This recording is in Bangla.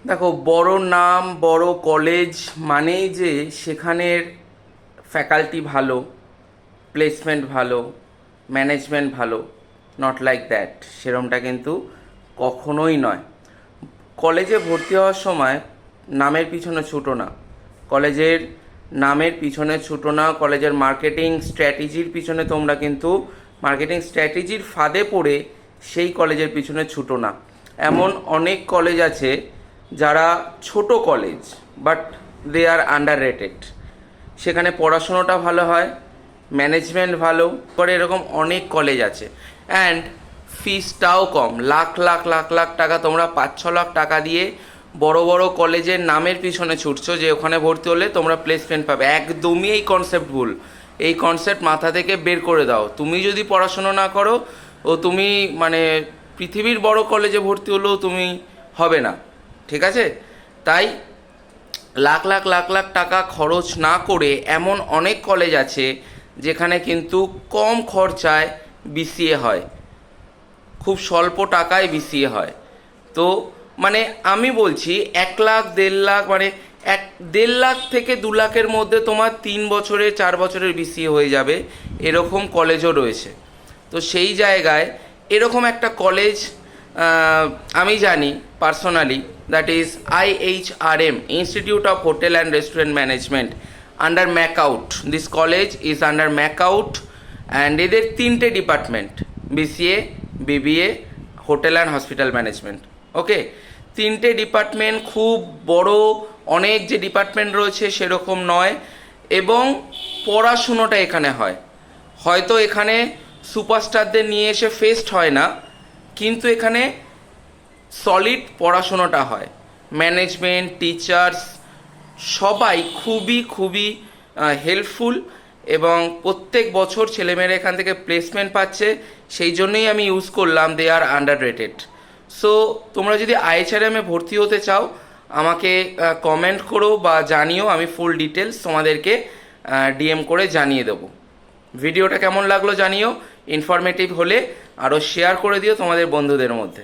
দেখো, বড় নাম বড় কলেজ মানেই যে সেখানের ফ্যাকাল্টি ভালো, প্লেসমেন্ট ভালো, ম্যানেজমেন্ট ভালো, নট লাইক দ্যাট। সেরমটা কিন্তু কখনোই নয়। কলেজে ভর্তি হওয়ার সময় নামের পিছনে ছুটো না। কলেজের নামের পিছনে ছুটো না। কলেজের মার্কেটিং স্ট্র্যাটেজির পিছনে তোমরা কিন্তু মার্কেটিং স্ট্র্যাটেজির ফাঁদে পড়ে সেই কলেজের পিছনে ছুটো না। এমন অনেক কলেজ আছে যারা ছোট college, but they are underrated. সেখানে পড়াশোনাটা ভালো হয়, ম্যানেজমেন্ট ভালো করে, এরকম অনেক কলেজ আছে। অ্যান্ড ফিসটাও কম। লাখ লাখ লাখ লাখ টাকা, তোমরা 5-6 লাখ টাকা দিয়ে বড় বড় কলেজের নামের পিছনে ছুটছো যে ওখানে ভর্তি হলে তোমরা প্লেসমেন্ট পাবে। একদমই এই কনসেপ্ট ভুল। এই কনসেপ্ট মাথা থেকে বের করে দাও। তুমি যদি পড়াশোনা না করো ও তুমি মানে পৃথিবীর বড় কলেজে ভর্তি হলেও তুমি হবে না, ঠিক আছে? তাই লাখ লাখ লাখ লাখ টাকা খরচ না করে এমন অনেক কলেজ আছে যেখানে কিন্তু কম খরচায় বিসিএ হয়, খুব স্বল্প টাকায় বিসিএ হয়। তো মানে আমি বলছি 1 লাখ 1.5 লাখ, মানে 1.5 লাখ থেকে 2 লাখের মধ্যে তোমার 3 বছরের 4 বছরের বিসিএ হয়ে যাবে, এরকম কলেজও রয়েছে। তো সেই জায়গায় এরকম একটা কলেজ আমি জানি personally, that is IHRM, institute of hotel and restaurant management, under MAKAUT. This college is under MAKAUT and এদের 3টে department, BCA, BBA, hotel and hospital management. Okay, 3টে ডিপার্টমেন্ট, খুব বড় অনেক যে ডিপার্টমেন্ট রয়েছে সেরকম নয়। এবং পড়াশুনোটা এখানে হয়। হয়তো এখানে সুপারস্টারদের নিয়ে এসে ফেস্ট হয় না, কিন্তু এখানে সলিড পড়াশোনাটা হয়। ম্যানেজমেন্ট, টিচার্স সবাই খুবই খুবই হেল্পফুল, এবং প্রত্যেক বছর ছেলেমেয়েরা এখান থেকে প্লেসমেন্ট পাচ্ছে। সেই জন্যই আমি ইউজ করলাম দে আর আন্ডার রেটেড। সো তোমরা যদি IHRM-এ ভর্তি হতে চাও আমাকে কমেন্ট করো বা জানিও, আমি ফুল ডিটেলস তোমাদেরকে DM করে জানিয়ে দেবো। ভিডিওটা কেমন লাগলো জানিও। ইনফরমেটিভ হলে আরও শেয়ার করে দিও তোমাদের বন্ধুদের মধ্যে।